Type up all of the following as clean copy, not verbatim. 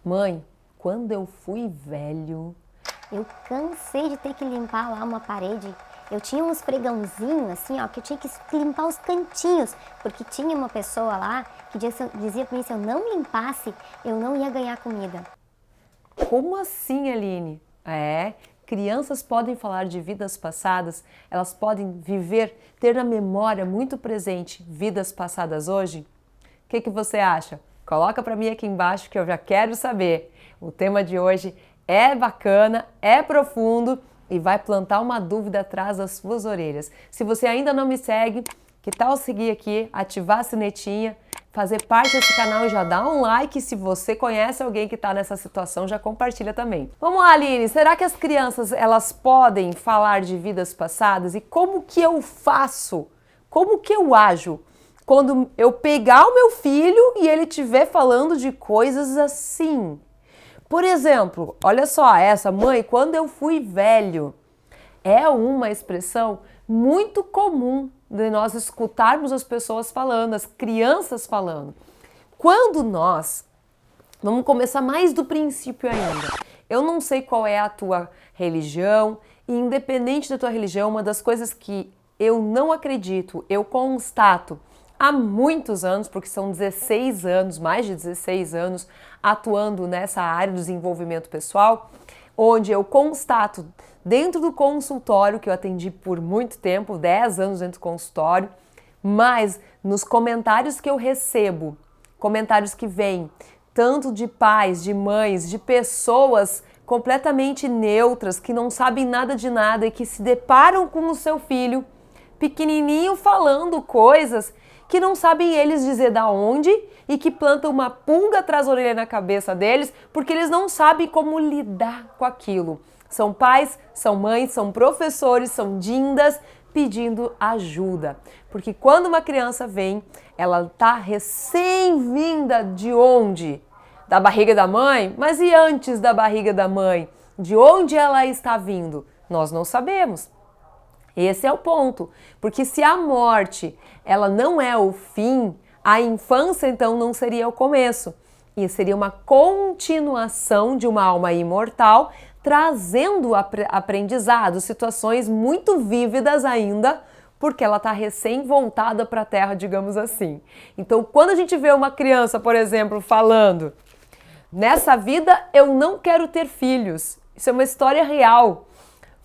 Mãe, quando eu fui velho... Eu cansei de ter que limpar lá uma parede. Eu tinha uns pregãozinhos assim, ó, que eu tinha que limpar os cantinhos, porque tinha uma pessoa lá que dizia pra mim, se eu não limpasse, eu não ia ganhar comida. Como assim, Aline? Crianças podem falar de vidas passadas, elas podem viver, ter na memória muito presente vidas passadas hoje? O que você acha? Coloca para mim aqui embaixo que eu já quero saber. O tema de hoje é bacana, é profundo e vai plantar uma dúvida atrás das suas orelhas. Se você ainda não me segue, que tal seguir aqui, ativar a sinetinha, fazer parte desse canal e já dá um like. Se você conhece alguém que está nessa situação, já compartilha também. Vamos lá, Aline, será que as crianças elas podem falar de vidas passadas e como que eu faço? Como que eu ajo quando eu pegar o meu filho e ele estiver falando de coisas assim? Por exemplo, olha só, essa mãe, quando eu fui velho, é uma expressão muito comum de nós escutarmos as pessoas falando, as crianças falando. Quando vamos começar mais do princípio ainda. Eu não sei qual é a tua religião, e independente da tua religião, uma das coisas que eu não acredito, eu constato há muitos anos, porque são 16 anos, mais de 16 anos, atuando nessa área do desenvolvimento pessoal, onde eu constato dentro do consultório, que eu atendi por muito tempo, 10 anos dentro do consultório, mas nos comentários que eu recebo, comentários que vêm tanto de pais, de mães, de pessoas completamente neutras, que não sabem nada de nada e que se deparam com o seu filho pequenininho falando coisas que não sabem eles dizer da onde e que plantam uma pulga atrás da orelha na cabeça deles porque eles não sabem como lidar com aquilo. São pais, são mães, são professores, são dindas pedindo ajuda. Porque quando uma criança vem, ela tá recém-vinda de onde? Da barriga da mãe? Mas e antes da barriga da mãe? De onde ela está vindo? Nós não sabemos. Esse é o ponto, porque se a morte ela não é o fim, a infância então não seria o começo, e seria uma continuação de uma alma imortal, trazendo aprendizado, situações muito vívidas ainda, porque ela está recém voltada para a Terra, digamos assim. Então, quando a gente vê uma criança, por exemplo, falando, nessa vida eu não quero ter filhos, isso é uma história real.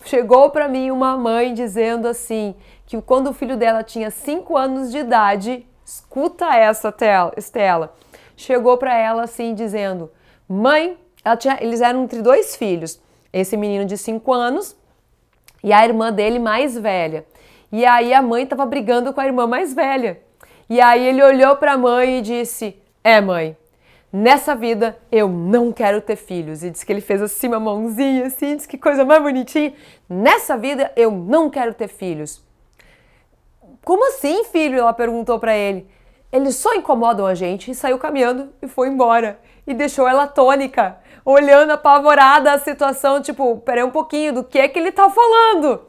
Chegou para mim uma mãe dizendo assim, que quando o filho dela tinha 5 anos de idade, escuta essa, Estela, chegou para ela assim dizendo, mãe, eles eram entre 2 filhos, esse menino de 5 anos e a irmã dele mais velha. E aí a mãe estava brigando com a irmã mais velha. E aí ele olhou para a mãe e disse, mãe, nessa vida eu não quero ter filhos. E disse que ele fez assim uma mãozinha, assim, disse que coisa mais bonitinha. Nessa vida eu não quero ter filhos. Como assim, filho? Ela perguntou para ele. Eles só incomodam a gente. E saiu caminhando e foi embora. E deixou ela atônica, olhando apavorada a situação, tipo, peraí um pouquinho, do que é que ele tá falando?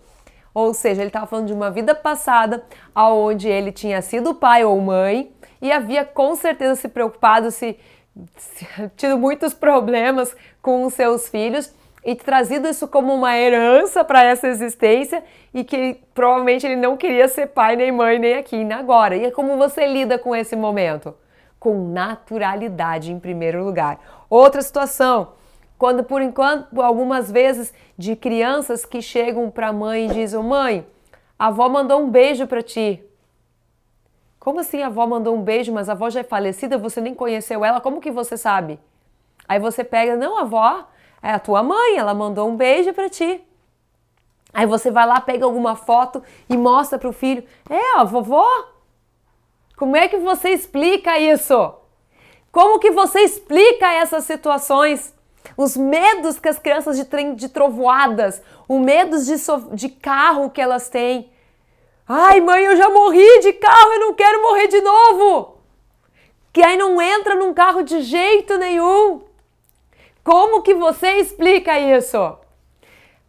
Ou seja, ele estava falando de uma vida passada, onde ele tinha sido pai ou mãe e havia com certeza se preocupado, tido muitos problemas com os seus filhos e trazido isso como uma herança para essa existência e que provavelmente ele não queria ser pai, nem mãe, nem aqui, nem agora. E como você lida com esse momento? Com naturalidade em primeiro lugar. Outra situação, quando por enquanto, algumas vezes, de crianças que chegam para a mãe e dizem, mãe, a avó mandou um beijo para ti. Como assim a avó mandou um beijo, mas a avó já é falecida, você nem conheceu ela, como que você sabe? Aí você pega, não, a avó é a tua mãe, ela mandou um beijo para ti. Aí você vai lá, pega alguma foto e mostra para o filho, a vovó? Como é que você explica isso? Como que você explica essas situações? Os medos que as crianças de trovoadas, o medo de carro que elas têm. Ai, mãe, eu já morri de carro, eu não quero morrer de novo. Que aí não entra num carro de jeito nenhum. Como que você explica isso?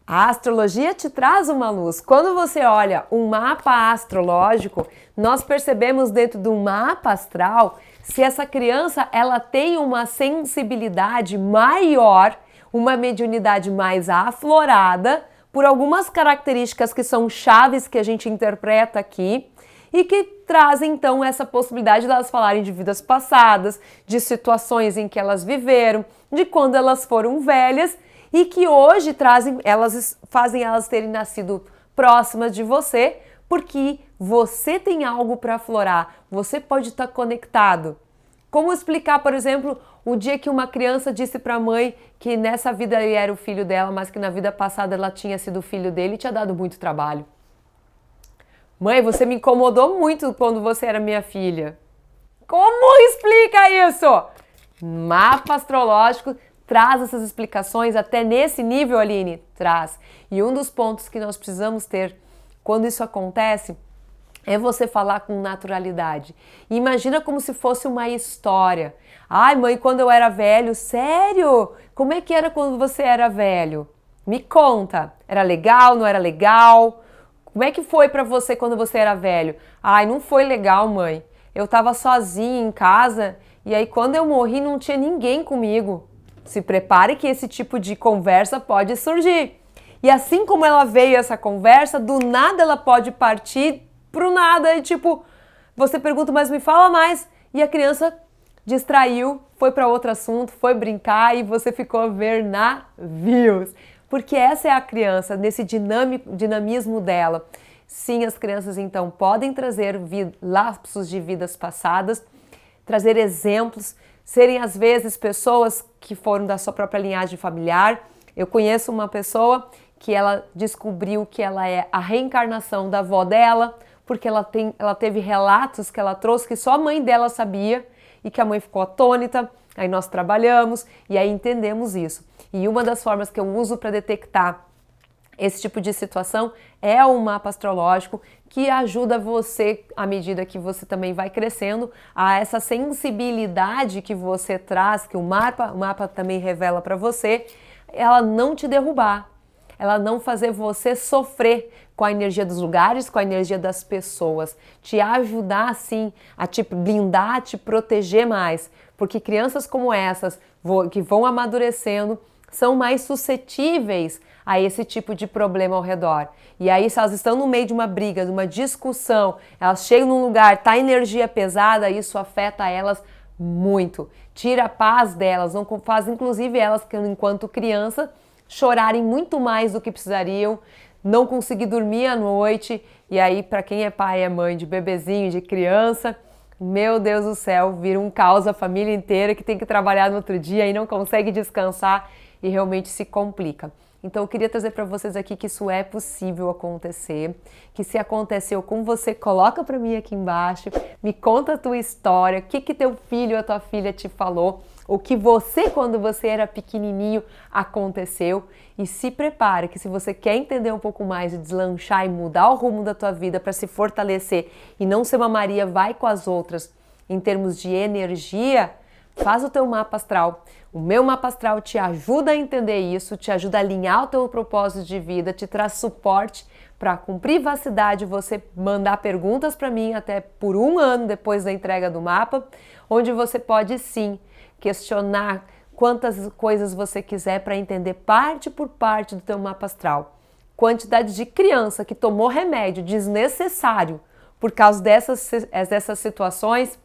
A astrologia te traz uma luz. Quando você olha um mapa astrológico, nós percebemos dentro do mapa astral se essa criança ela tem uma sensibilidade maior, uma mediunidade mais aflorada, por algumas características que são chaves que a gente interpreta aqui e que trazem então essa possibilidade de elas falarem de vidas passadas, de situações em que elas viveram, de quando elas foram velhas e que hoje fazem elas terem nascido próximas de você, porque você tem algo para aflorar, você pode estar conectado. Como explicar, por exemplo, o dia que uma criança disse para a mãe que nessa vida ele era o filho dela, mas que na vida passada ela tinha sido o filho dele e tinha dado muito trabalho. Mãe, você me incomodou muito quando você era minha filha. Como explica isso? Mapa astrológico traz essas explicações até nesse nível, Aline? Traz. E um dos pontos que nós precisamos ter quando isso acontece é você falar com naturalidade. Imagina como se fosse uma história. Ai, mãe, quando eu era velho, sério? Como é que era quando você era velho? Me conta. Era legal, não era legal? Como é que foi pra você quando você era velho? Ai, não foi legal, mãe. Eu tava sozinha em casa e aí quando eu morri não tinha ninguém comigo. Se prepare que esse tipo de conversa pode surgir. E assim como ela veio essa conversa, do nada ela pode partir pro nada e tipo, você pergunta, mas me fala mais. E a criança distraiu, foi para outro assunto, foi brincar e você ficou a ver navios. Porque essa é a criança, nesse dinamismo dela. Sim, as crianças então podem trazer lapsos de vidas passadas, trazer exemplos, serem às vezes pessoas que foram da sua própria linhagem familiar. Eu conheço uma pessoa que ela descobriu que ela é a reencarnação da avó dela, porque ela teve relatos que ela trouxe que só a mãe dela sabia e que a mãe ficou atônita. Aí nós trabalhamos e aí entendemos isso. E uma das formas que eu uso para detectar esse tipo de situação é o mapa astrológico, que ajuda você, à medida que você também vai crescendo, a essa sensibilidade que você traz, que o mapa também revela para você, ela não te derrubar, ela não fazer você sofrer com a energia dos lugares, com a energia das pessoas, te ajudar assim a te blindar, a te proteger mais, porque crianças como essas que vão amadurecendo são mais suscetíveis a esse tipo de problema ao redor. E aí, se elas estão no meio de uma briga, de uma discussão, elas chegam num lugar, tá energia pesada, isso afeta elas muito. Tira a paz delas, não faz inclusive elas, que enquanto criança, chorarem muito mais do que precisariam, não conseguir dormir à noite. E aí, para quem é pai e mãe de bebezinho, de criança, meu Deus do céu, vira um caos a família inteira que tem que trabalhar no outro dia e não consegue descansar e realmente se complica. Então eu queria trazer para vocês aqui que isso é possível acontecer, que se aconteceu com você, coloca para mim aqui embaixo, me conta a tua história, o que teu filho ou a tua filha te falou, o que você, quando você era pequenininho, aconteceu, e se prepare que se você quer entender um pouco mais e deslanchar e mudar o rumo da tua vida para se fortalecer e não ser uma Maria vai com as outras em termos de energia, faz o teu mapa astral. O meu mapa astral te ajuda a entender isso, te ajuda a alinhar o teu propósito de vida, te traz suporte para com privacidade você mandar perguntas para mim até por 1 ano depois da entrega do mapa, onde você pode sim questionar quantas coisas você quiser para entender parte por parte do teu mapa astral. Quantidade de criança que tomou remédio desnecessário por causa dessas situações,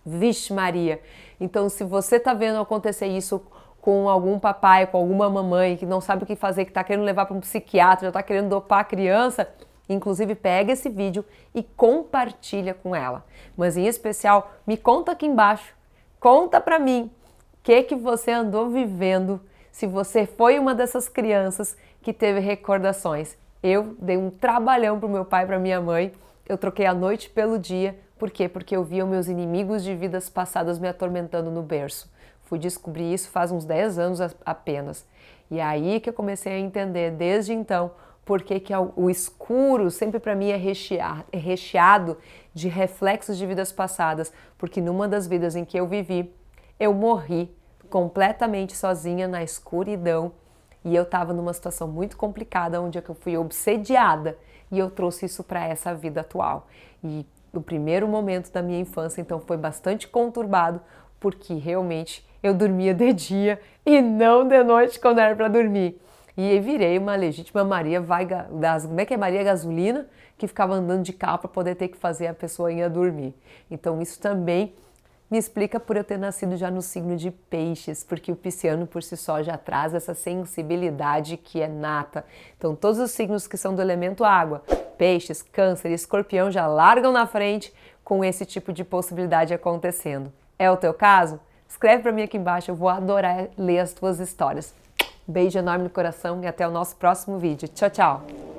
vixe Maria. Então, se você está vendo acontecer isso com algum papai, com alguma mamãe que não sabe o que fazer, que está querendo levar para um psiquiatra, já está querendo dopar a criança, inclusive pega esse vídeo e compartilha com ela. Mas em especial, me conta aqui embaixo, conta para mim o que você andou vivendo, se você foi uma dessas crianças que teve recordações. Eu dei um trabalhão para o meu pai e para minha mãe, eu troquei a noite pelo dia. Por quê? Porque eu via meus inimigos de vidas passadas me atormentando no berço. Fui descobrir isso faz uns 10 anos apenas. E aí que eu comecei a entender, desde então, por que o escuro sempre para mim é recheado de reflexos de vidas passadas. Porque numa das vidas em que eu vivi, eu morri completamente sozinha na escuridão. E eu estava numa situação muito complicada, onde eu fui obsediada, e eu trouxe isso para essa vida atual. E o primeiro momento da minha infância, então, foi bastante conturbado, porque realmente eu dormia de dia e não de noite quando era para dormir. E aí virei uma legítima Maria como é que é Maria Gasolina, que ficava andando de carro para poder ter que fazer a pessoa ir dormir. Então isso também me explica por eu ter nascido já no signo de Peixes, porque o pisciano por si só já traz essa sensibilidade que é nata. Então todos os signos que são do elemento água, Peixes, Câncer e Escorpião já largam na frente com esse tipo de possibilidade acontecendo. É o teu caso? Escreve para mim aqui embaixo, eu vou adorar ler as tuas histórias. Beijo enorme no coração e até o nosso próximo vídeo. Tchau, tchau!